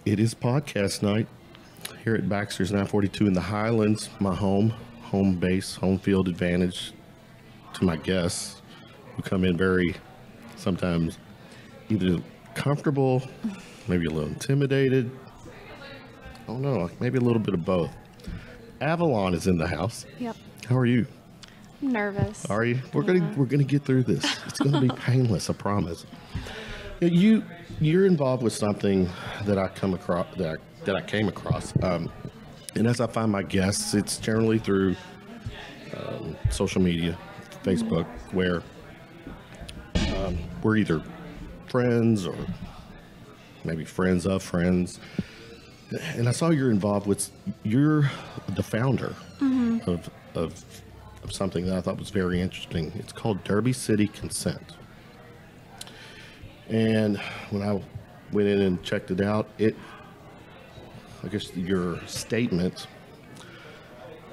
It is podcast night here at Baxter's 942 in the Highlands, my home base, home field advantage to my guests who come in very, sometimes either comfortable, maybe a little intimidated. I don't know, maybe a little bit of both. Avalon is in the house. Yep. How are you? I'm nervous. Are you? We're gonna get through this. It's gonna be painless, I promise. You're involved with something that I come across that I came across, and as I find my guests, it's generally through social media, Facebook, where we're either friends or maybe friends of friends. And I saw you're involved with. You're the founder of something that I thought was very interesting. It's called Derby City Consent. And when I went in and checked it out, I guess your statement,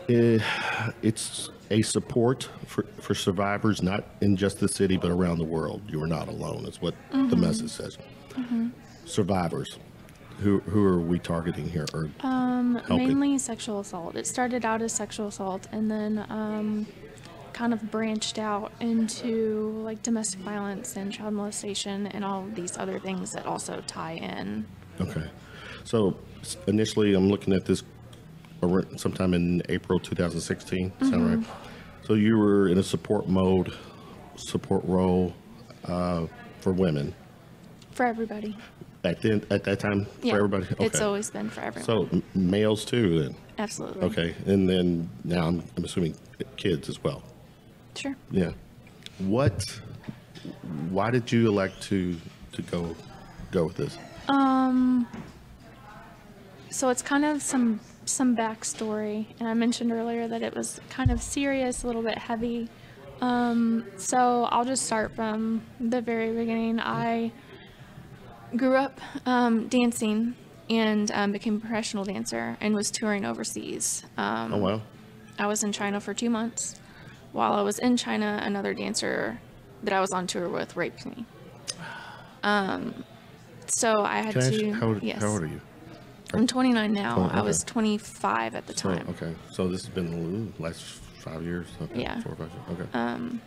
it's a support for survivors, not in just the city, but around the world. You are not alone, is what the message says. Survivors. Who are we targeting here? Or mainly sexual assault. It started out as sexual assault and then kind of branched out into like domestic violence and child molestation and all of these other things that also tie in. Okay. So initially I'm looking at this sometime in April 2016. Sound right? So you were in a support role for women. For everybody. At that time, Yeah, for everybody? Okay. It's always been for everyone. So males too, then? Absolutely. Okay, and then now I'm assuming kids as well. Sure. Yeah. Why did you elect to go with this? So it's kind of some backstory, and I mentioned earlier that it was kind of serious, a little bit heavy. So I'll just start from the very beginning. I grew up dancing and became a professional dancer and was touring overseas. Oh, wow. I was in China for 2 months. While I was in China, another dancer that I was on tour with raped me. So I had to... Yes. How old are you? I'm 29 now. Okay. I was 25 at the time. Okay. So this has been the last 5 years? Okay. Yeah. 4 or 5 years. Okay.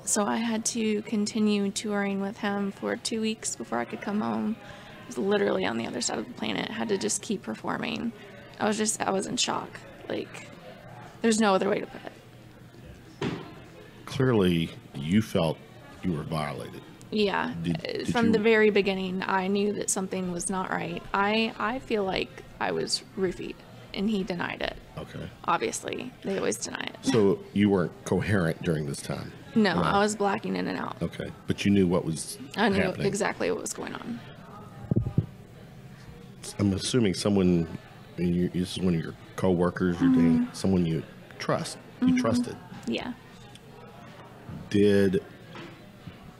So I had to continue touring with him for 2 weeks before I could come home. I was literally on the other side of the planet. I had to just keep performing. I was in shock. Like, there's no other way to put it. Clearly, you felt you were violated. Yeah. From the very beginning, I knew that something was not right. I feel like I was roofied, and he denied it. Okay. Obviously, they always deny it. So you weren't coherent during this time? No, Right. I was blacking in and out. Okay. But you knew what was I knew happening. exactly what was going on. I'm assuming someone, this is one of your co-workers, someone you trust. You trusted. Yeah. Did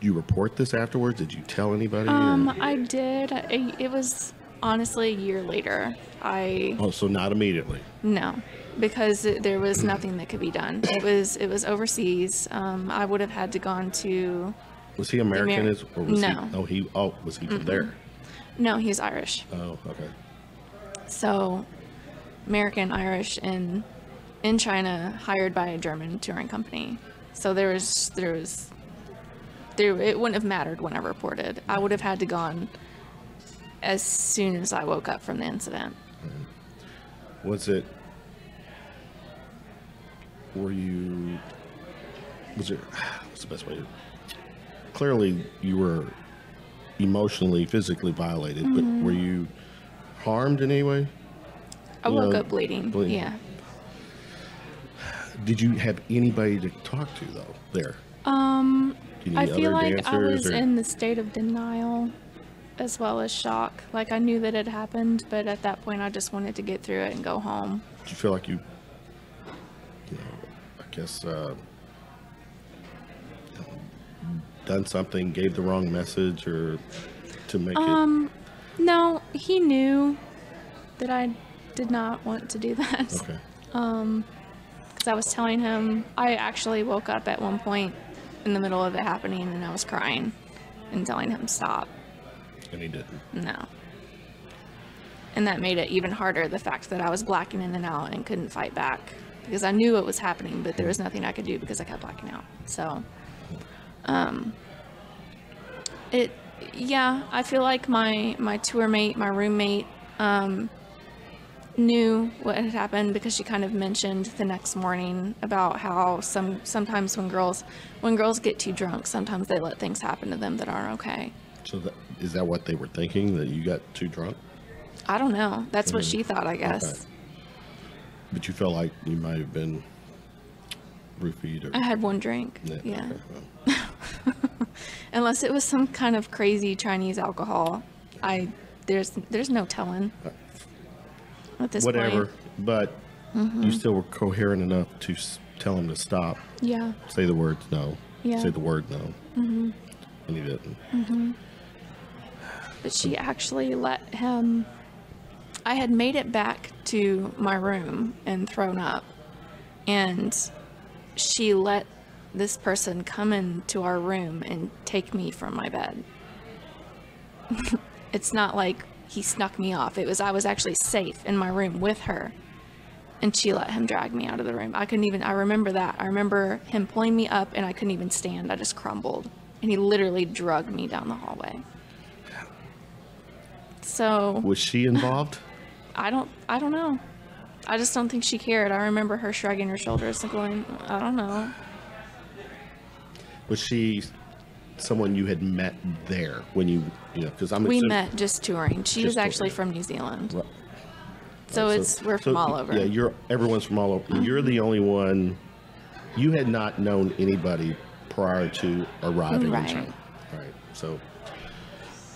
you report this afterwards? Did you tell anybody? I did. It was honestly a year later. Oh, so not immediately. No, because there was nothing that could be done. It was overseas. I would have had to gone to. Was he American? Or was No. He? Was he from there? No, he's Irish. Oh, okay. So, American, Irish, and in China, hired by a German touring company. So it wouldn't have mattered when I reported. I would have had to gone as soon as I woke up from the incident. What's the best way to, clearly you were emotionally, physically violated, but were you harmed in any way? I woke up bleeding. Yeah. Did you have anybody to talk to though there? I feel like I was or? in the state of denial as well as shock. Like I knew that it happened, but at that point I just wanted to get through it and go home. Did you feel like I guess, done something, gave the wrong message or to make it? No, he knew that I did not want to do that. Okay. Because I was telling him, I actually woke up at one point in the middle of it happening and I was crying and telling him stop. And he didn't. No. And that made it even harder, the fact that I was blacking in and out and couldn't fight back. Because I knew it was happening, but there was nothing I could do because I kept blacking out. So, I feel like my tour mate, my roommate, knew what had happened because she kind of mentioned the next morning about how sometimes when girls get too drunk, sometimes they let things happen to them that aren't okay. So is that what they were thinking, that you got too drunk? I don't know. That's what she thought, I guess. Okay. But you felt like you might have been roofied, or I had one drink. Yeah. Okay, well. Unless it was some kind of crazy Chinese alcohol, there's no telling at this Whatever, point. but you still were coherent enough to tell him to stop. Yeah. Say the words no. Yeah. Say the word no. Mm-hmm. And he didn't. But she actually let him. I had made it back to my room and thrown up, and she let this person come into our room and take me from my bed. It's not like he snuck me off. I was actually safe in my room with her, and she let him drag me out of the room. I remember that. I remember him pulling me up, and I couldn't even stand. I just crumbled, and he literally drugged me down the hallway. So Was she involved? I don't know. I just don't think she cared. I remember her shrugging her shoulders and going, I don't know. Was she someone you had met there when you know, because We met just touring. She was actually from New Zealand. Right. So we're from all over. Yeah, everyone's from all over. You're the only one. You had not known anybody prior to arriving Right. in China. Right. So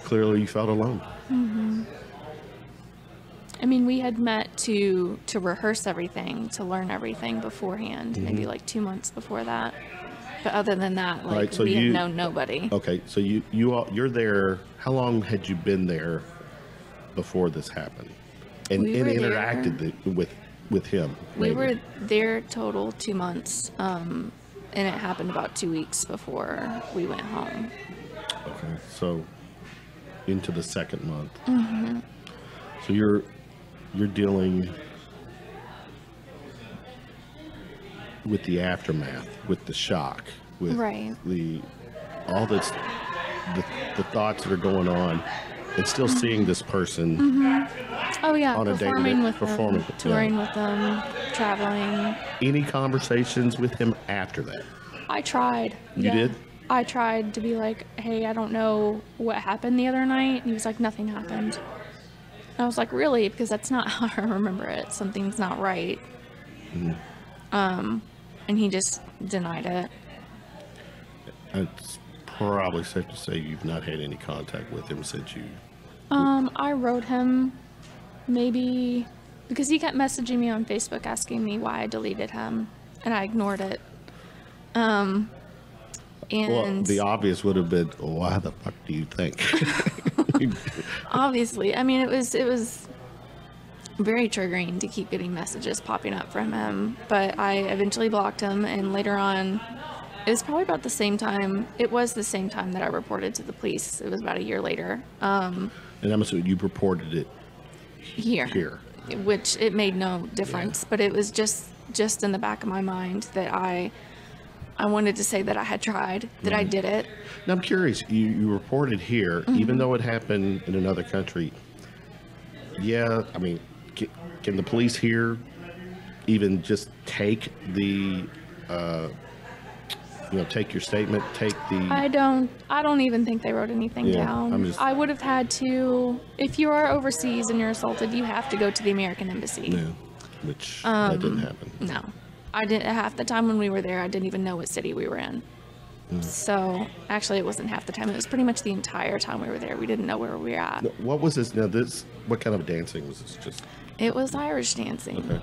clearly you felt alone. I mean, we had met to rehearse everything, to learn everything beforehand, maybe like 2 months before that. But other than that, like, Right, so we had known nobody. Okay, so you're there. How long had you been there before this happened? And We were interacted with him? We maybe? were there total 2 months, and it happened about 2 weeks before we went home. Okay, so into the second month. So you're dealing with the aftermath, with the shock, with Right. all this, the thoughts that are going on, and still seeing this person. Oh yeah, On a performing day-to-day- with performing, them, touring with them, traveling. Any conversations with him after that? I tried. You did? I tried to be like, hey, I don't know what happened the other night. And he was like, nothing happened. I was like, really? Because that's not how I remember it. Something's not right. And he just denied it. It's probably safe to say you've not had any contact with him since you. I wrote him maybe because he kept messaging me on Facebook asking me why I deleted him, and I ignored it. And Well, the obvious would have been, why the fuck do you think? obviously, I mean, it was very triggering to keep getting messages popping up from him, but I eventually blocked him, and later on, it was probably about the same time, it was the same time that I reported to the police. It was about a year later. And I'm assuming you reported it Here. Which it made no difference, but it was just in the back of my mind that I wanted to say that I had tried, that I did it. Now I'm curious, you reported here, even though it happened in another country. Yeah, I mean, can the police here even just take the, take your statement, take the... I don't even think they wrote anything down. I would have had to, if you are overseas and you're assaulted, you have to go to the American Embassy. Yeah, which that didn't happen. No. I didn't, half the time when we were there, I didn't even know what city we were in. So, actually, it wasn't half the time. It was pretty much the entire time we were there. We didn't know where we were at. What was this? Now, what kind of dancing was this? Just It was Irish dancing. okay.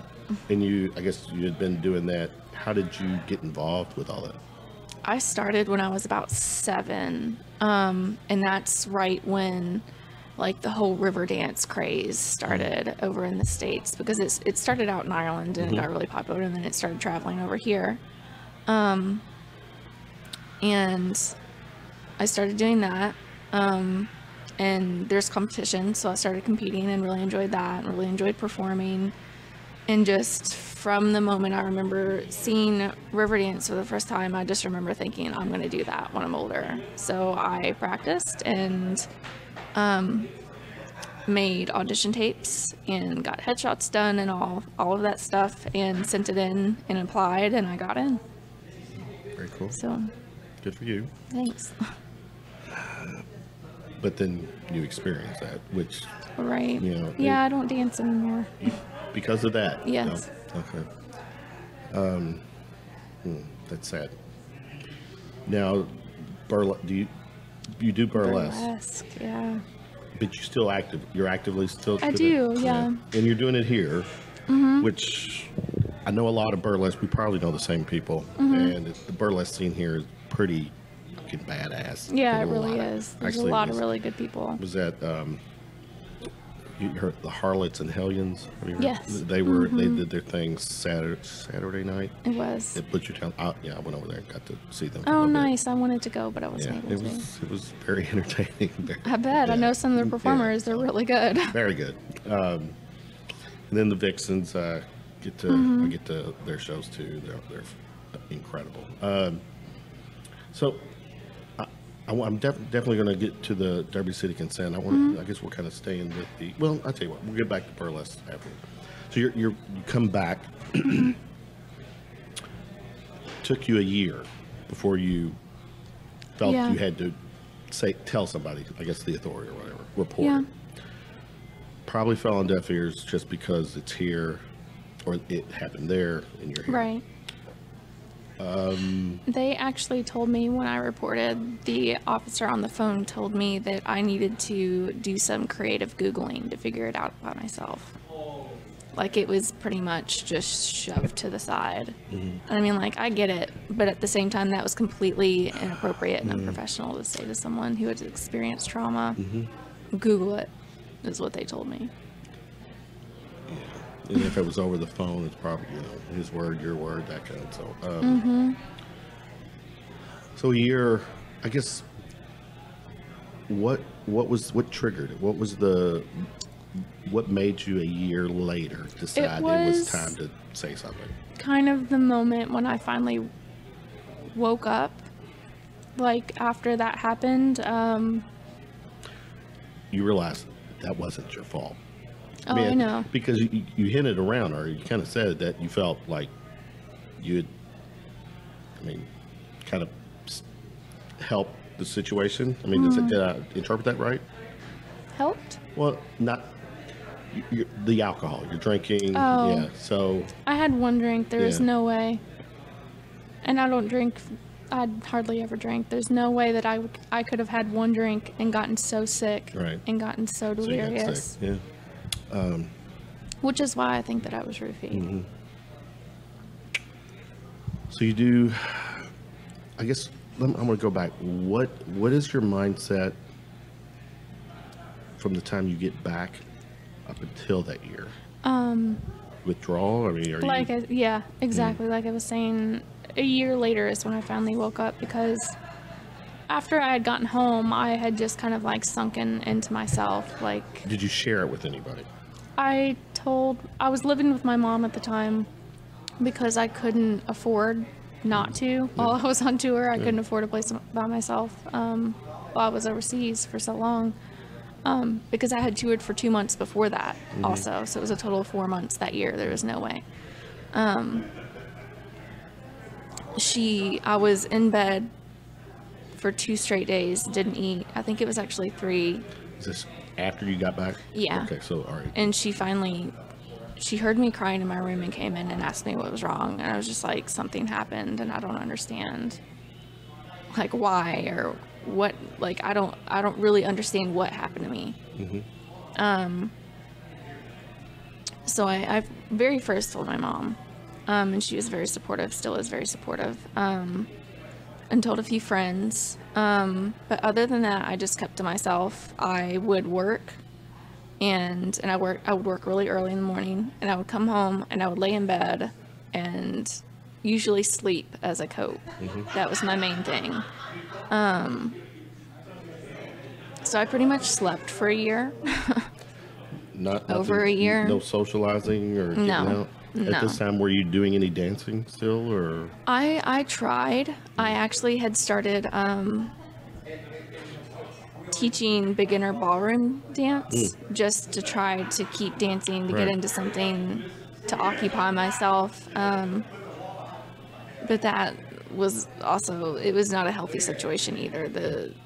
And I guess you had been doing that. How did you get involved with all that? I started when I was about 7, and that's right when, like, the whole river dance craze started over in the States, because it started out in Ireland and it got really popular, and then it started traveling over here. And I started doing that. and there's competition, so I started competing and really enjoyed that and really enjoyed performing. And just from the moment I remember seeing Riverdance for the first time, I just remember thinking, I'm going to do that when I'm older. So I practiced and made audition tapes and got headshots done and all of that stuff, and sent it in and applied, and I got in. Very cool. So good for you. thanks. But then you experienced that, which, Right. you know, Yeah, I don't dance anymore. because of that. Yes. No? Okay. That's sad. Now, you do burlesque, Burlesque, yeah. but you're still active. You're actively still. I do, yeah. And you're doing it here, which I know a lot of burlesque. We probably know the same people, and the burlesque scene here is pretty fucking badass. Yeah, it There's a really lot is. There's actually, a lot it of was- really good people. Was that you heard the Harlots and Hellions? Have you heard? Yes. They were. They did their thing Saturday night. It was. At Butchertown. Yeah, I went over there and got to see them. for a Oh, little bit. nice. I wanted to go, but I wasn't Yeah, able to. it was very entertaining. I bet. I Yeah. know some of the Yeah. performers. They're really good. Very good. And then the Vixens I get to their shows too. They're incredible. So I'm definitely going to get to the Derby City Consent. I guess we're kind of staying with the. Well, I'll tell you what. We'll get back to burlesque after. So you come back. Took you a year before you felt Yeah. you had to tell somebody. I guess the authority or whatever. Report. Yeah. Probably fell on deaf ears just because it's here, or it happened there, and you're here. Right. They actually told me when I reported, the officer on the phone told me that I needed to do some creative Googling to figure it out by myself. Like, it was pretty much just shoved to the side. I mean, like, I get it, but at the same time, that was completely inappropriate and unprofessional to say to someone who had experienced trauma. Google it, is what they told me. And if it was over the phone, it's probably, his word, your word, that kind of. So, so a year, I guess. What triggered it? What made you a year later decide it was time to say something? Kind of the moment when I finally woke up, like after that happened. You realized that wasn't your fault. Oh, I know. Because you hinted around, or you kind of said that you felt like you'd, kind of help the situation. Did I interpret that right? Helped? Well, not the alcohol. You're drinking. Oh. Yeah. So. I had one drink. There was Yeah. no way. And I don't drink. I hardly ever drink. There's no way that I could have had one drink and gotten so sick. Right. And gotten so So you got delirious. sick. Yeah. Which is why I think that I was roofied. So you do. I guess I'm going to go back. What is your mindset from the time you get back up until that year? Withdrawal? Are you? Yeah, exactly. Like I was saying, a year later is when I finally woke up, because after I had gotten home, I had just kind of like sunken into myself. Like, Did you share it with anybody? I was living with my mom at the time because I couldn't afford not to. While I was on tour, I couldn't afford a place by myself while I was overseas for so long. Because I had toured for 2 months before that also. So it was a total of 4 months that year. There was no way. I was in bed for 2 straight days, didn't eat. I think it was actually 3. Is this after you got back? Yeah. Okay, so all right. And she heard me crying in my room and came in and asked me what was wrong. And I was just like, something happened and I don't understand, like, why or what. Like, I don't really understand what happened to me. So I very first told my mom, and she was very supportive, still is very supportive, and told a few friends. But other than that, I just kept to myself. I would work, and I would work really early in the morning, and I would come home and I would lay in bed and usually sleep as a cope. That was my main thing. So I pretty much slept for a year. Not Over nothing- a year. No socializing or getting No. out? At this time, were you doing any dancing still, or? I tried. I actually had started teaching beginner ballroom dance just to try to keep dancing, to Right. get into something to occupy myself. But that was also, it was not a healthy situation either.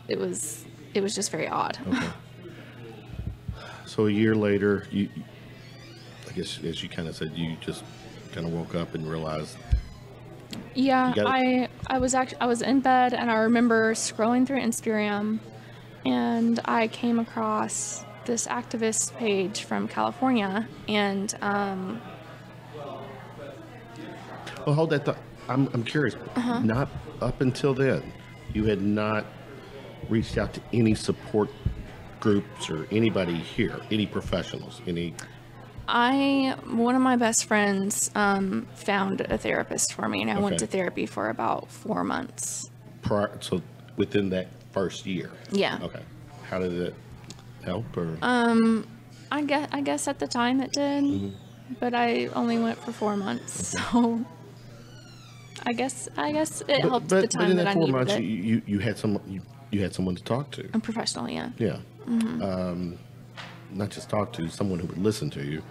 It was just very odd. Okay. So a year later, I guess, as you kind of said, you just kind of woke up and realized. Yeah, You gotta- I was in bed and I remember scrolling through Instagram and I came across this activist page from California and Well, hold that thought. I'm curious. Not up until then, you had not reached out to any support groups or anybody here, any professionals, any. one of my best friends found a therapist for me and I went Okay. to therapy for about 4 months. So within that first year. Yeah. Okay. How did it help, or? I guess at the time it did, but I only went for 4 months, so I guess it helped at the time in that that I 4 needed months, it. you had you had someone to talk to. I'm professional, yeah. Yeah. Not just talk to, someone who would listen to you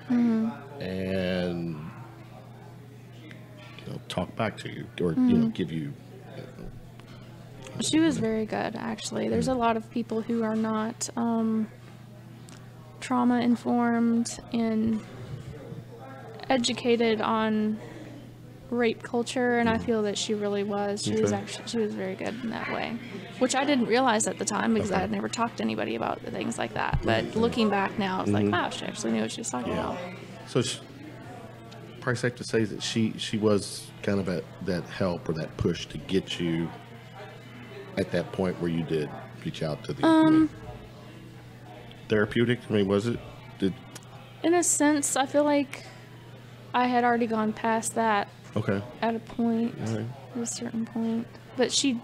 and talk back to you, or give you. She was very good, actually. There's a lot of people who are not trauma informed and educated on rape culture, and I feel that she really was. She was very good in that way, which I didn't realize at the time because I had never talked to anybody about things like that. But looking back now, it's like, wow, she actually knew what she was talking about. So, probably safe to say that she was kind of that help or that push to get you at that point where you did reach out to the therapeutic. I mean, was it? In a sense, I feel like I had already gone past that Okay. at a point, All right. at a certain point. But she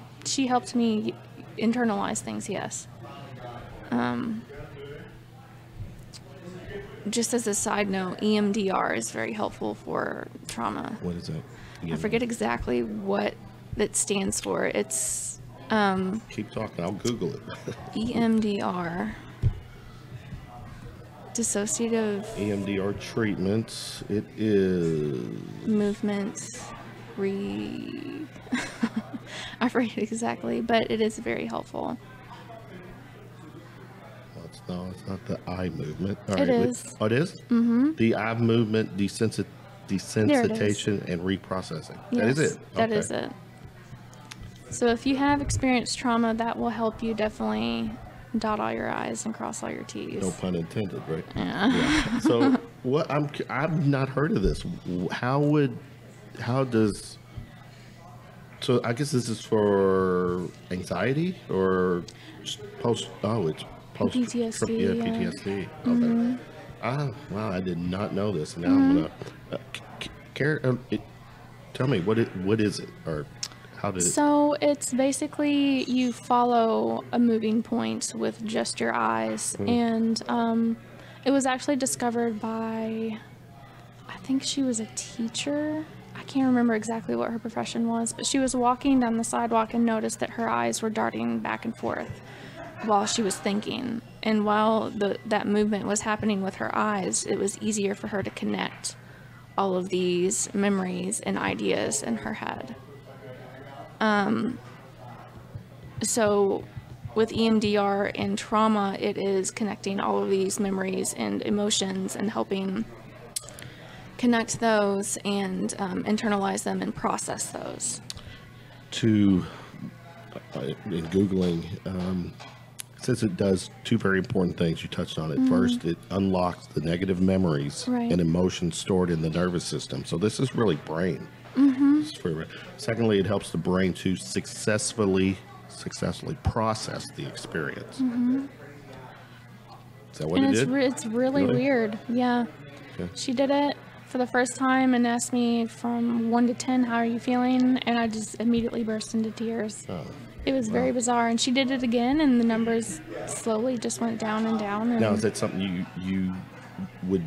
helped me internalize things, yes. Just as a side note, EMDR is very helpful for trauma. What is that? I forget exactly what it stands for. It's Keep talking. I'll Google it. EMDR. Dissociative EMDR treatments. It is. movements. I forget exactly, but it is very helpful. No, it's not the eye movement. All It right, is. Oh, it is? Mm-hmm. The eye movement desensitization and reprocessing. That is it. That Okay. is it. So if you have experienced trauma, that will help you definitely dot all your I's and cross all your T's. No pun intended, right? Yeah. So what? I've not heard of this. How does? So I guess this is for anxiety or post. Oh, it's post PTSD, Yeah, yeah. PTSD. Okay. Wow, I did not know this. And now I'm gonna. Karen, tell me what is it, or how did it? So it's basically you follow a moving point with just your eyes, and it was actually discovered by, I think she was a teacher. I can't remember exactly what her profession was, but she was walking down the sidewalk and noticed that her eyes were darting back and forth while she was thinking. And while that movement was happening with her eyes, it was easier for her to connect all of these memories and ideas in her head. So with EMDR and trauma, it is connecting all of these memories and emotions and helping connect those and internalize them and process those. In Googling, it says it does two very important things. You touched on it. First, it unlocks the negative memories Right. and emotions stored in the nervous system. So this is really brain. Secondly, it helps the brain to successfully process the experience. Is that what And it did? it's really Really? weird. Yeah. Okay. She did it for the first time and asked me from 1 to 10, how are you feeling? And I just immediately burst into tears. Oh. It was very bizarre, and she did it again, and the numbers slowly just went down and down. And Now, is that something you would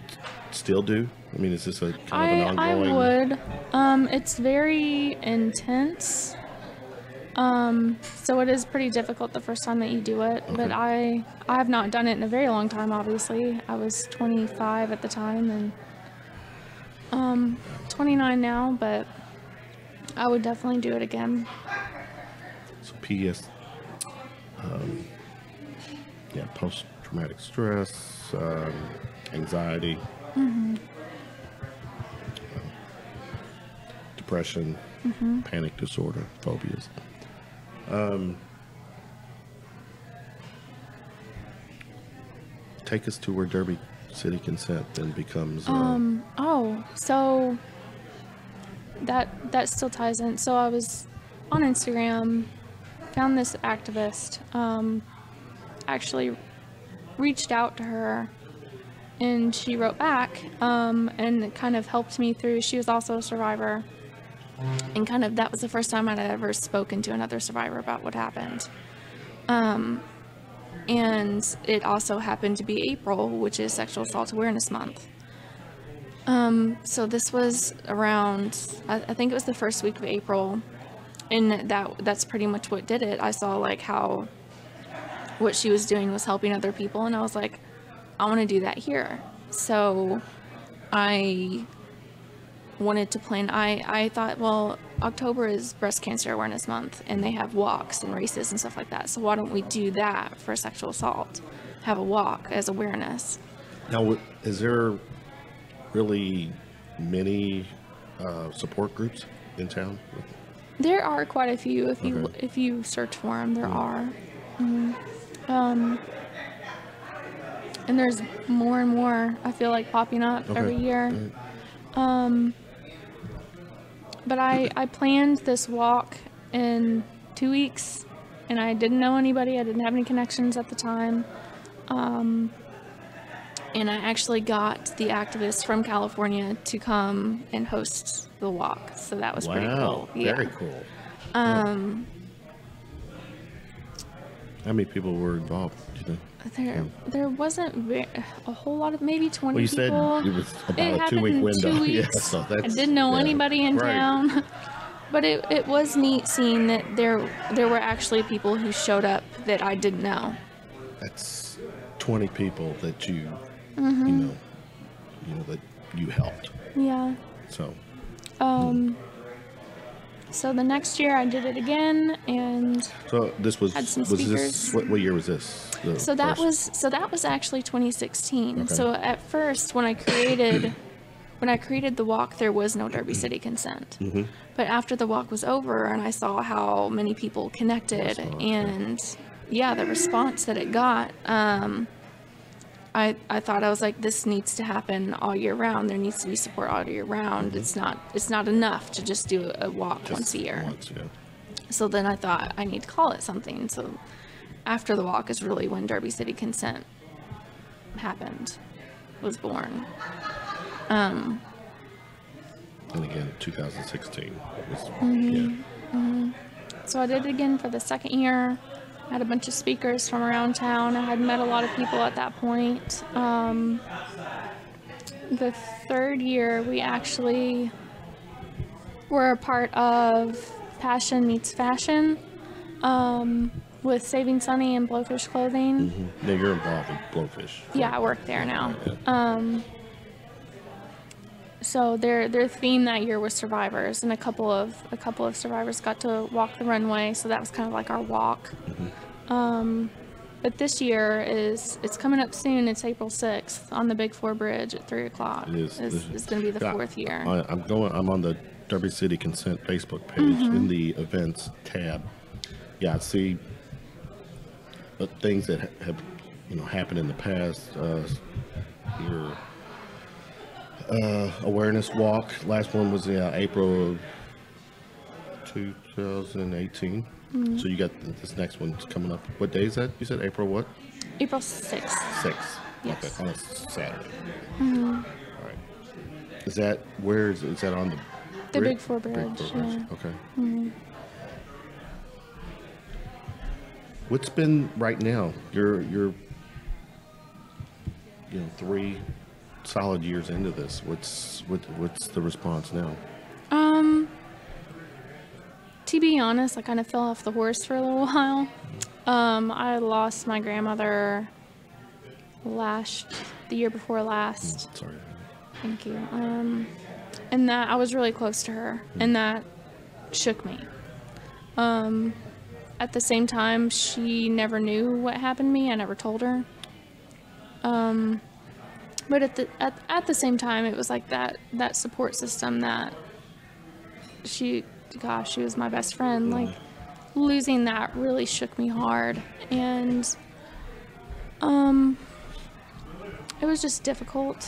still do? I mean, is this a kind of an ongoing? I would. It's very intense. So it is pretty difficult the first time that you do it, but I have not done it in a very long time, obviously. I was 25 at the time, and 29 now, but I would definitely do it again. So PS, post-traumatic stress, anxiety, depression, panic disorder, phobias. Take us to where Derby City Consent then becomes. So that still ties in. So I was on Instagram, found this activist, actually reached out to her, and she wrote back, and it kind of helped me through. She was also a survivor, and kind of that was the first time I'd ever spoken to another survivor about what happened. And it also happened to be April, which is Sexual Assault Awareness Month. So this was around, I think it was the first week of April, and that's pretty much what did it. I saw like how what she was doing was helping other people, and I was like, I want to do that here. So I wanted to plan. I thought, well, October is Breast Cancer Awareness Month, and they have walks and races and stuff like that. So why don't we do that for sexual assault? Have a walk as awareness. Now, is there really many support groups in town? There are quite a few. If you search for them, there are. And there's more and more, I feel like, popping up every year. But I planned this walk in 2 weeks, and I didn't know anybody. I didn't have any connections at the time. And I actually got the activists from California to come and host the walk. So that was pretty cool. Yeah. Very cool. How many people were involved, do you know? There wasn't a whole lot of, maybe 20 well, you people. said it was about a 2-week window. 2 weeks. Yeah, so I didn't know anybody in town. But it was neat seeing that there were actually people who showed up that I didn't know. That's 20 people that you know that you helped. Yeah. So. So the next year I did it again, and so this was had some was speakers. this what year was this? So that was actually 2016. Okay. So at first when I created the walk, there was no Derby City Consent. But after the walk was over and I saw how many people connected and the response that it got, I thought, I was like, this needs to happen all year round. There needs to be support all year round. It's not enough to just do a walk once a year. So then I thought I need to call it something. So after the walk is really when Derby City Consent was born. And again, 2016. So I did it again for the second year. I had a bunch of speakers from around town. I had met a lot of people at that point. The third year, we actually were a part of Passion Meets Fashion with Saving Sunny and Blowfish Clothing. Now you're involved with Blowfish. Yeah, I work there now. So their theme that year was survivors, and a couple of survivors got to walk the runway. So that was kind of like our walk. But this year it's coming up soon. It's April 6th on the Big 4 Bridge at 3 o'clock. It's going to be the 4th year. I'm on the Derby City Consent Facebook page in the events tab. Yeah, I see things that have happened in the past. Your awareness walk. Last one was April of 2018. So you got this next one's coming up. What day is that? You said April what? April 6th. 6th. Yes. Okay, on a Saturday. All right. Is that is that on the Big 4 Bridge? Big 4 Bridge. Yeah. Okay. What's been right now? You're 3 solid years into this. What's the response now? To be honest, I kind of fell off the horse for a little while. I lost my grandmother the year before last. Sorry. Thank you. And that I was really close to her, and that shook me. At the same time, she never knew what happened to me. I never told her. But at the same time, it was like that support system that she was my best friend. Like, losing that really shook me hard, and it was just difficult.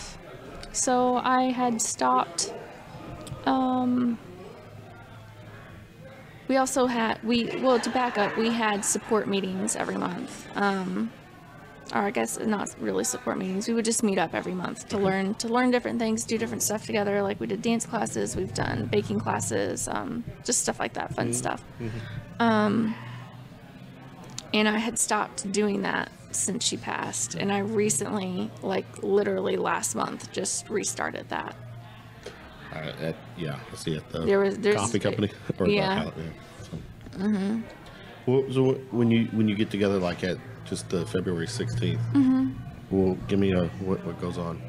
So I had stopped. We also had, to back up, we had support meetings every month. Or I guess not really support meetings. We would just meet up every month to learn different things, do different stuff together. Like, we did dance classes, we've done baking classes, just stuff like that, fun stuff. And I had stopped doing that since she passed, and I recently, like literally last month, just restarted that. I see at the coffee company. Yeah. So when you get together, like at just the February 16th, well, give me what goes on.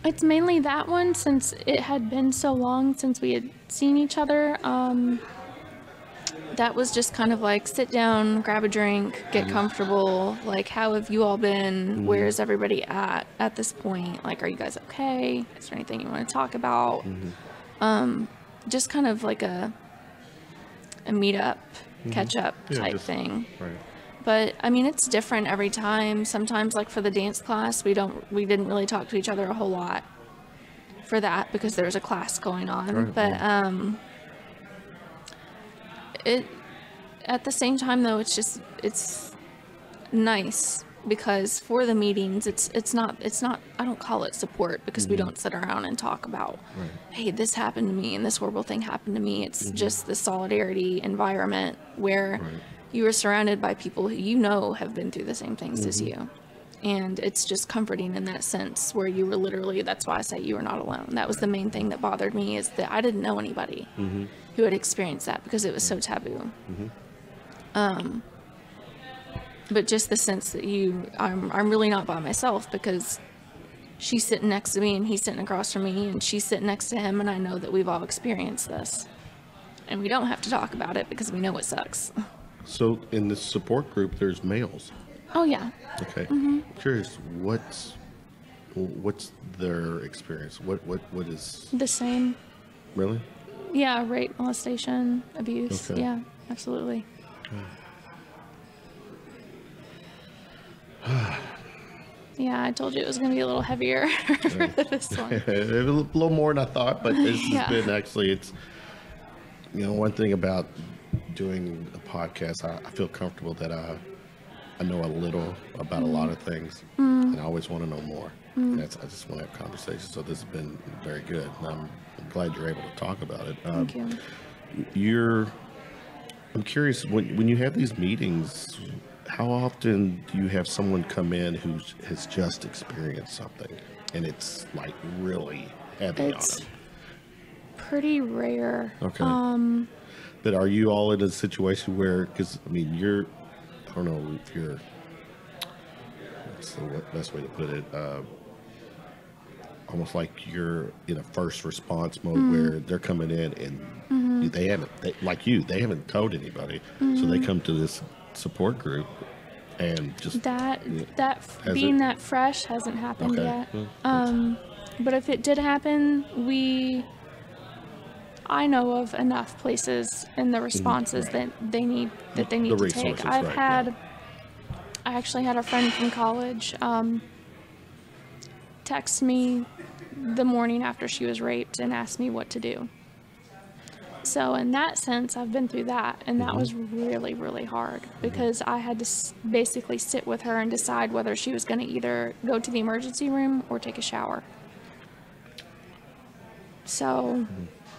It's mainly that one, since it had been so long since we had seen each other. That was just kind of like, sit down, grab a drink, get comfortable. Like, how have you all been? Where is everybody at this point? Like, are you guys okay? Is there anything you want to talk about? Just kind of like a meet up, catch up type thing. Right. But I mean, it's different every time. Sometimes, like for the dance class, we didn't really talk to each other a whole lot for that, because there's a class going on. Right. But at the same time, though, it's nice, because for the meetings, it's not I don't call it support, because we don't sit around and talk about, hey, this happened to me and this horrible thing happened to me. It's just the solidarity environment where you are surrounded by people who have been through the same things as you. And it's just comforting in that sense, where you were literally, that's why I say you were not alone. That was the main thing that bothered me, is that I didn't know anybody who had experienced that, because it was so taboo. But just the sense that I'm really not by myself, because she's sitting next to me and he's sitting across from me and she's sitting next to him, and I know that we've all experienced this. And we don't have to talk about it, because we know it sucks. So in this support group, there's males. Oh, yeah. Okay. Curious, what's their experience? What is The same. really? Yeah, rape, molestation, abuse. Okay. Yeah, absolutely. Yeah, I told you it was going to be a little heavier for this one. A little more than I thought, but this has been actually, it's, one thing about doing a podcast, I feel comfortable that I know a little about a lot of things, and I always want to know more. I just want to have conversations, so this has been very good, and I'm glad you're able to talk about it. Thank you. I'm curious, when you have these meetings, how often do you have someone come in who has just experienced something, and it's like really heavy on them? Pretty rare. Okay. But are you all in a situation where, because I mean, I don't know if you're, what's the best way to put it, almost like you're in a first response mode where they're coming in and they haven't told anybody, so they come to this support group and just that fresh hasn't happened yet. But if it did happen, I know of enough places and the responses that they need to take. I actually had a friend from college text me the morning after she was raped and asked me what to do. So in that sense, I've been through that, and that was really, really hard, because I had to basically sit with her and decide whether she was going to either go to the emergency room or take a shower. So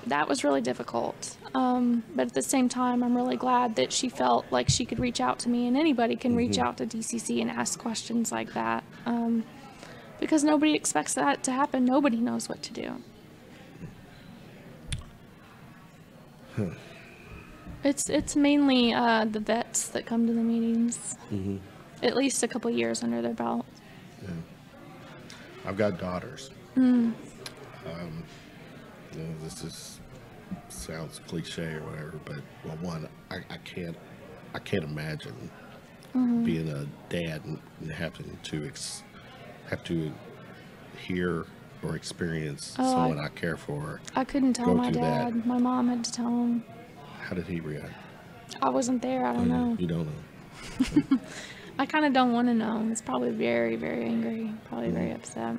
that was really difficult. But at the same time, I'm really glad that she felt like she could reach out to me, and anybody can reach out to DCC and ask questions like that. Because nobody expects that to happen. Nobody knows what to do. It's mainly the vets that come to the meetings. At least a couple years under their belt. Yeah. I've got daughters. This sounds cliche or whatever, but well, one, I can't imagine being a dad and having to have to hear or experience someone I care for. I couldn't tell my dad. That. My mom had to tell him. How did he react? I wasn't there. I don't know. You don't know. I kind of don't want to know. He's probably very, very angry. Probably very upset.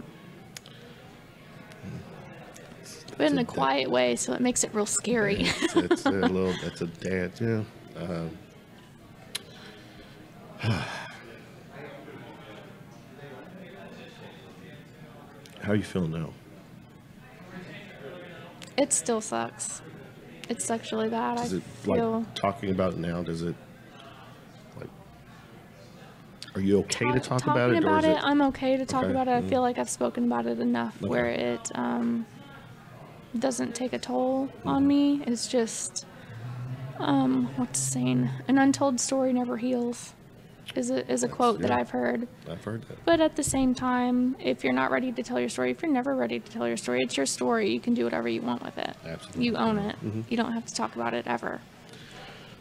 But in a quiet way, so it makes it real scary. It's a little. That's a dad. Yeah. How are you feeling now? It still sucks. It sucks really bad. Does I it feel like talking about it now? Does it like? Are you okay to talk about it? Talking about it, I'm okay to talk Okay. about it. I feel like I've spoken about it enough where it doesn't take a toll on me. It's just what's the saying? An untold story never heals. Is a quote that I've heard. I've heard that. But at the same time, if you're not ready to tell your story, if you're never ready to tell your story, it's your story. You can do whatever you want with it. Absolutely. You own it. You don't have to talk about it ever.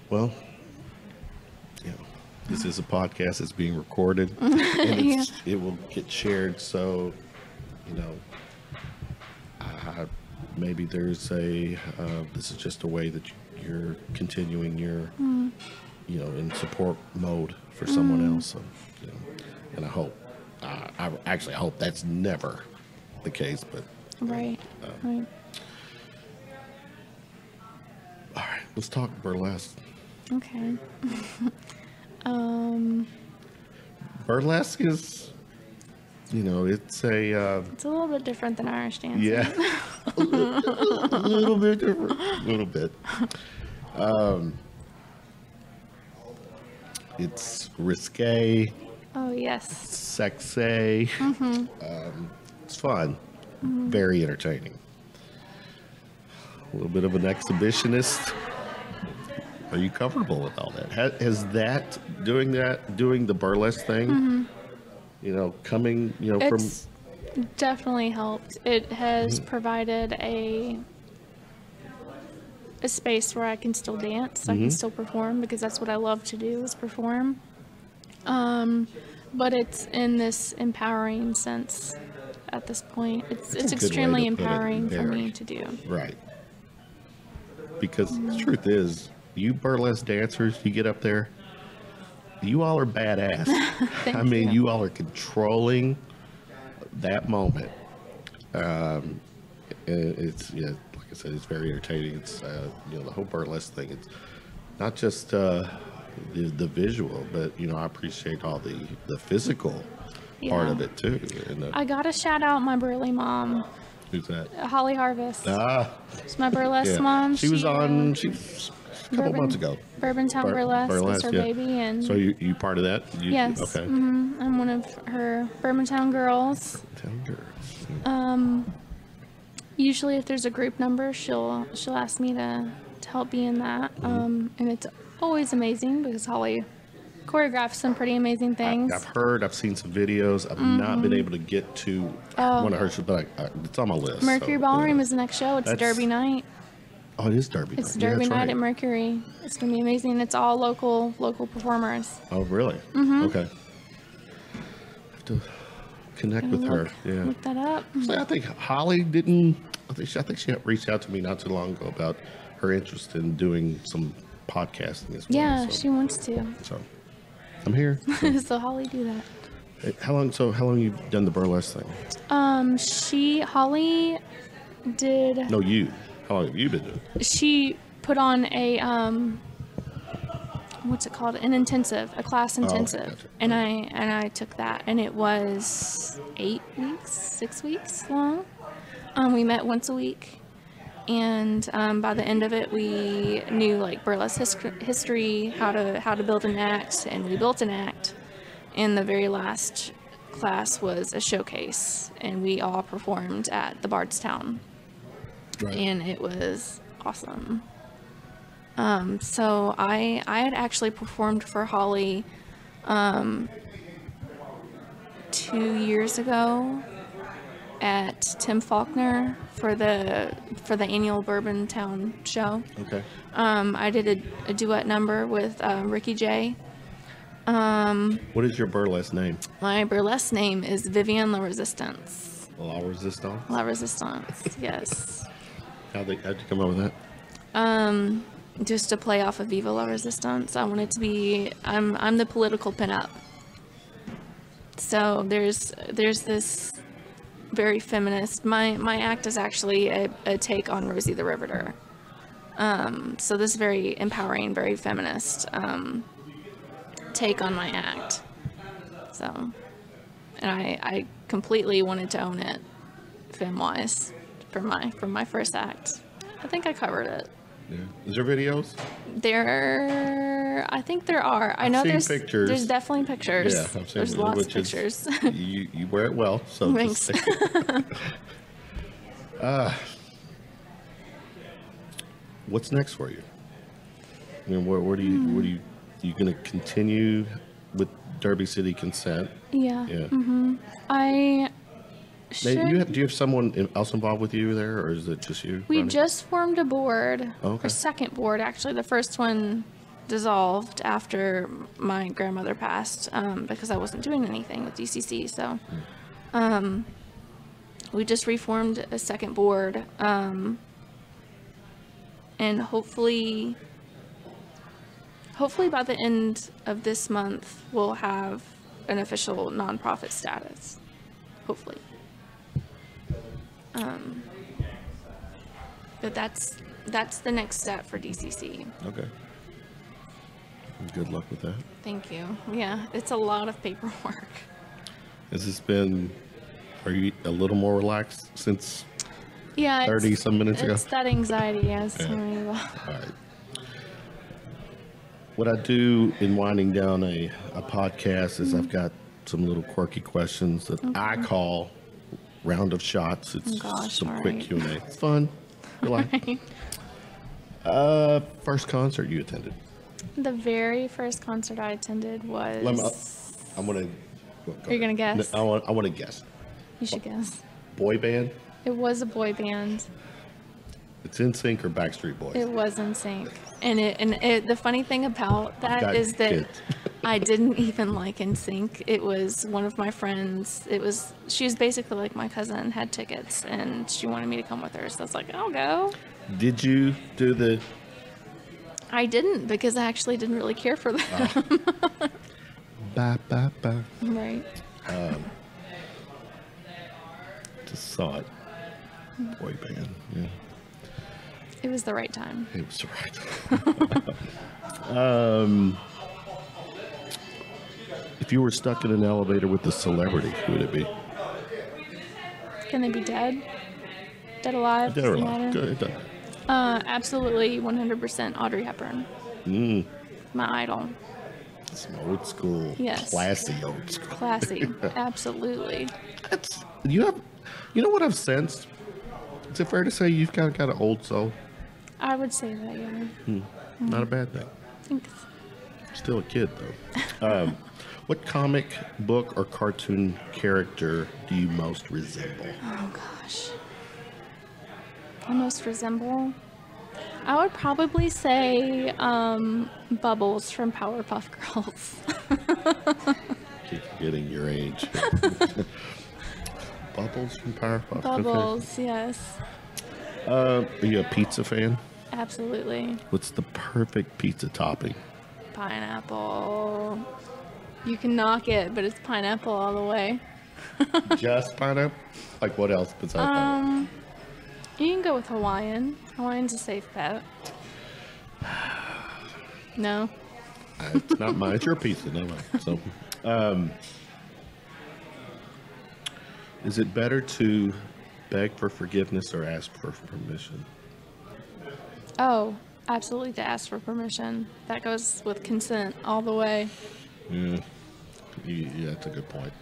Well, this is a podcast that's being recorded, and it will get shared. So, maybe there's this is just a way that you're continuing your, in support mode for someone else. So, and I hope, I actually hope that's never the case, but. Right. Right. All right, let's talk burlesque. Okay. Burlesque is, it's a... It's a little bit different than Irish dancing. Yeah, a little bit different, a little bit. It's risque. Oh, yes. Sexy. It's fun. Very entertaining. A little bit of an exhibitionist. Are you comfortable with all that? Has doing the burlesque thing, coming, It's definitely helped. It has provided a space where I can still dance. I can still perform because that's what I love to do is perform. But it's in this empowering sense at this point. It's extremely empowering for me to do. Right. Because the truth is, you burlesque dancers, you get up there, you all are badass. I mean, you all are controlling that moment. It's, like I said, it's very entertaining. It's, the whole burlesque thing. It's not just the visual, but, I appreciate all the physical part of it too. And, I gotta shout out my burly mom. Who's that? Holly Harvest. She's my burlesque Yeah. mom. She was on. She was a couple months ago. Bourbontown Burlesque is her baby, and so you part of that? Yes. Okay. I'm one of her Bourbontown girls. Usually, if there's a group number, she'll ask me to help be in that, and it's always amazing because Holly choreographs some pretty amazing things. I've seen some videos. I've not been able to get to one of hers, but it's on my list. Mercury Ballroom is the next show. It's Derby night. Oh, it is Derby night. It's Derby night at Mercury. It's gonna be amazing. It's all local performers. Oh, really? Okay. I have to connect with her. Yeah. Look that up. So I think Holly didn't. I think she reached out to me not too long ago about her interest in doing some podcasting as well. Yeah, so, she wants to. So I'm here. So Holly, do that. How long you done the burlesque thing? Holly did. No, you. How long have you been doing it? She put on a what's it called? A class intensive, gotcha. and I took that, and it was 6 weeks long. We met once a week, And by the end of it, we knew like burlesque history, how to build an act, and we built an act. And the very last class was a showcase, and we all performed at the Bardstown, and it was awesome. So I had actually performed for Holly 2 years ago at Tim Faulkner for the annual Bourbon Town show. Okay. I did a duet number with Ricky J. What is your burlesque name? My burlesque name is Vivian La Resistance. La Resistance? La Resistance, yes. How'd you come up with that? Just to play off of Viva La Resistance. I wanted to be, I'm the political pinup. So there's this very feminist, my act is actually a take on Rosie the Riveter. So this very empowering, very feminist take on my act. So, and I completely wanted to own it, femme-wise, for my first act. I think I covered it. Yeah. Is there videos? I think there are. I know there's pictures. There's definitely pictures. Yeah, I've seen there's lots of pictures. You wear it well, so thanks. What's next for you? I mean, where do you going to continue with Derby City Consent? Yeah. Yeah. I should. Do you have someone else involved with you there, or is it just you? We running? just formed a board. Oh, okay. Our second board, actually. The first one dissolved after my grandmother passed because I wasn't doing anything with DCC. So we just reformed a second board, and hopefully by the end of this month, we'll have an official nonprofit status. Hopefully. But that's the next step for DCC. Okay. Good luck with that. Thank you. Yeah, it's a lot of paperwork. Are you a little more relaxed since 30 some minutes ago? It's that anxiety, yes. Yeah. All right. What I do in winding down a podcast is I've got some little quirky questions that I call round of shots. It's some quick Q&A. It's fun. You like? Right. First concert you attended? The very first concert I attended was... I'm going to... Are you going to guess? I want to guess. You should guess. Boy band? It was a boy band. It's NSYNC or Backstreet Boys? It was NSYNC. And the funny thing about that is that I didn't even like NSYNC. It was one of my friends. She was basically like my cousin, had tickets, and she wanted me to come with her. So I was like, I'll go. Did you do the... I didn't, because I actually didn't really care for them. Ba, ba, ba. Right. Just saw it. Boy band, yeah. It was the right time. It was the right time. If you were stuck in an elevator with a celebrity, who would it be? Can they be dead? Dead alive? Dead or alive. Good. Absolutely, 100% Audrey Hepburn. My idol. Some old school, yes. Classy old school. Classy, absolutely. You know what I've sensed? Is it fair to say you've got an old soul? I would say that, yeah. Not a bad thing. Thanks. Still a kid, though. What comic book or cartoon character do you most resemble? Oh, gosh. I most resemble? I would probably say Bubbles from Powerpuff Girls. Keep forgetting your age. Bubbles from Powerpuff. Bubbles, okay. Yes. Are you a pizza fan? Absolutely. What's the perfect pizza topping? Pineapple. You can knock it, but it's pineapple all the way. Just pineapple? Like what else besides pineapple? You can go with Hawaiian. Hawaiian's a safe bet. No? It's not mine. It's your pizza, not mine. So, is it better to beg for forgiveness or ask for permission? Oh, absolutely to ask for permission. That goes with consent all the way. Yeah, that's a good point.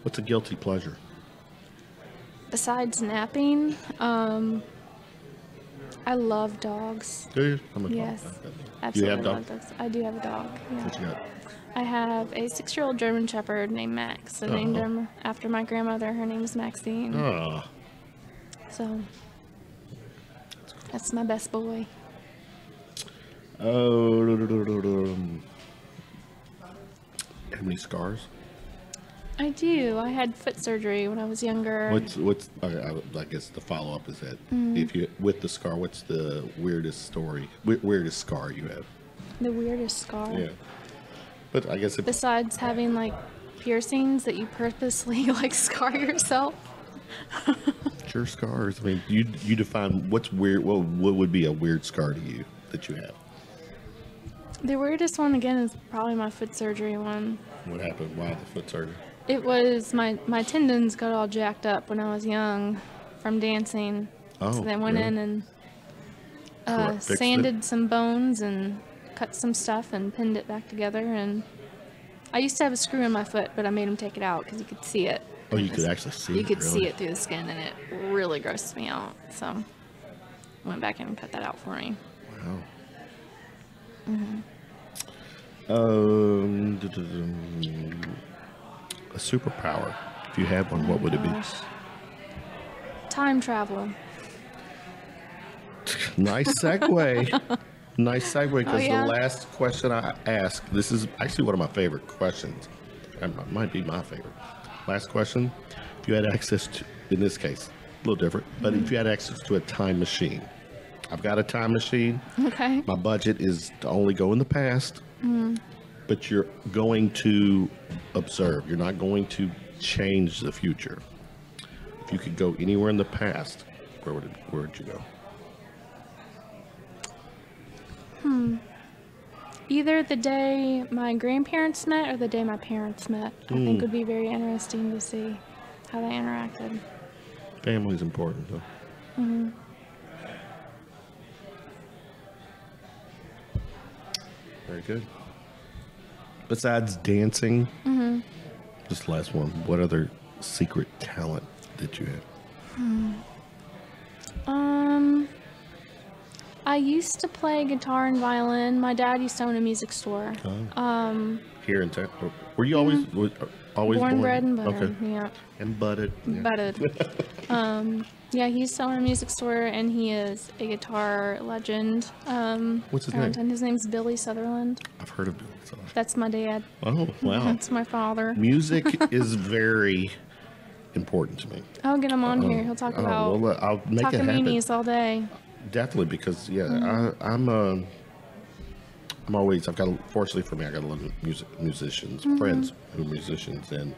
What's a guilty pleasure? Besides napping, I love dogs. Do you? I'm a Yes, dog. absolutely have love dogs? dogs. I do have a dog. Yeah. What you got? I have a 6-year-old German Shepherd named Max. I named him after my grandmother. Her name is Maxine. Oh, So that's my best boy. oh. How many scars? I do. I had foot surgery when I was younger. What's? I guess the follow up is that if you with the scar, what's the weirdest story? Weirdest scar you have? The weirdest scar. Yeah, but I guess Besides having like piercings that you purposely like scar yourself. your scars. I mean, you define what's weird. What would be a weird scar to you that you have? The weirdest one again is probably my foot surgery one. What happened? Why the foot surgery? It was my tendons got all jacked up when I was young from dancing. Oh, So they went really? in and Fixed it? sanded some bones and cut some stuff and pinned it back together. And I used to have a screw in my foot, but I made him take it out because you could see it. Oh, you could actually see You it. could see really? it through the skin, and it really grossed me out. So I went back in and cut that out for me. Wow. A superpower. If you had one, what would it be? Gosh. Time travel. Nice segue. Nice segue, because yeah? the last question I asked, this is actually one of my favorite questions. It might be my favorite. Last question. If you had access to, in this case, a little different, but if you had access to a time machine, I've got a time machine. Okay. My budget is to only go in the past, but you're going to observe. You're not going to change the future. If you could go anywhere in the past, where would you go? Either the day my grandparents met or the day my parents met. I think would be very interesting to see how they interacted. Family's important, though. Very good. Besides dancing, this last one, what other secret talent did you have? I used to play guitar and violin. My dad used to own a music store. Here in town? Were you always always Born, bred, and buttered. Okay. Yeah. And butted. Yeah. Butted. Yeah, he used to own a music store, and he is a guitar legend. What's his around name? town. His name's Billy Sutherland. I've heard of Billy Sutherland. That's my dad. Oh, wow. That's my father. Music is very important to me. I'll get him on here. He'll talk about well, I'll make it happen. Takamunis all day. Definitely, because I'm always, fortunately for me, I got a lot of musicians, friends who are musicians, and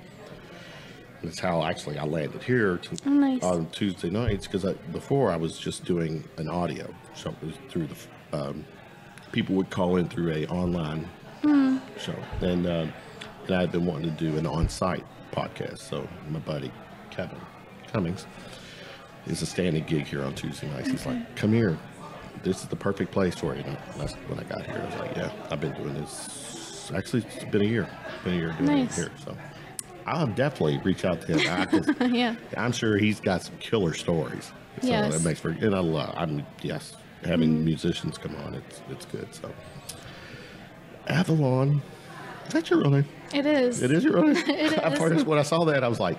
that's how actually I landed here nice. on Tuesday nights, because before I was just doing an audio, so it was through the people would call in through a online show, and I had been wanting to do an on-site podcast, so my buddy Kevin Cummings is a standing gig here on Tuesday nights. He's like, come here. This is the perfect place for you. And that's when I got here. I was like, yeah, I've been doing this. Actually, it's been a year. Doing Nice. it here. So I'll definitely reach out to him. Yeah. I'm sure he's got some killer stories. So Yes. that makes for, and yes, having musicians come on, it's good. So Avalon, is that your real name? It is. It is your real name? It At is. first, when I saw that, I was like,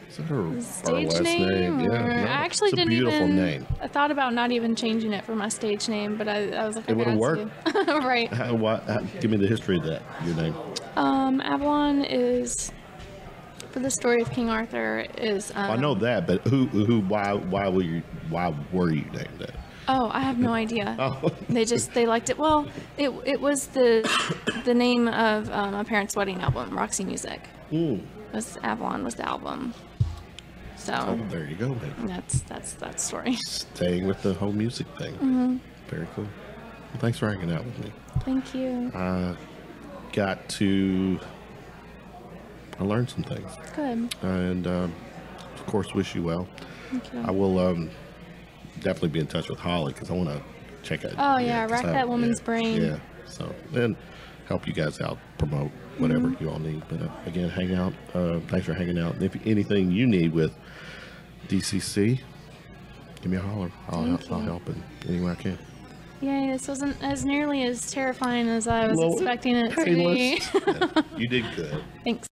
is that her Stage burlesque name? Yeah, or- no, I actually it's a didn't beautiful even. name. I thought about not even changing it for my stage name, but I was like, It would've worked. Right. Give me the history of that. Your name. Avalon is, for the story of King Arthur, is. I know that, but why were you named that? Oh, I have no idea. Oh. They liked it. Well, it was the name of my parents' wedding album, Roxy Music. Avalon was the album. So Oh, there you go, baby. that's that story. Staying with the whole music thing. Very cool. Well, thanks for hanging out with me. Thank you. I learned some things, Good. and of course, wish you well. Thank you. I will definitely be in touch with Holly because I want to check out. Oh yeah, rack that woman's brain. Yeah. So then help you guys out, promote whatever you all need. But again, hang out. Thanks for hanging out. And if anything you need with DCC, give me a holler. I'll help in any way I can. Yay, this wasn't as nearly as terrifying as I was expecting it to be. Yeah, you did good. Thanks.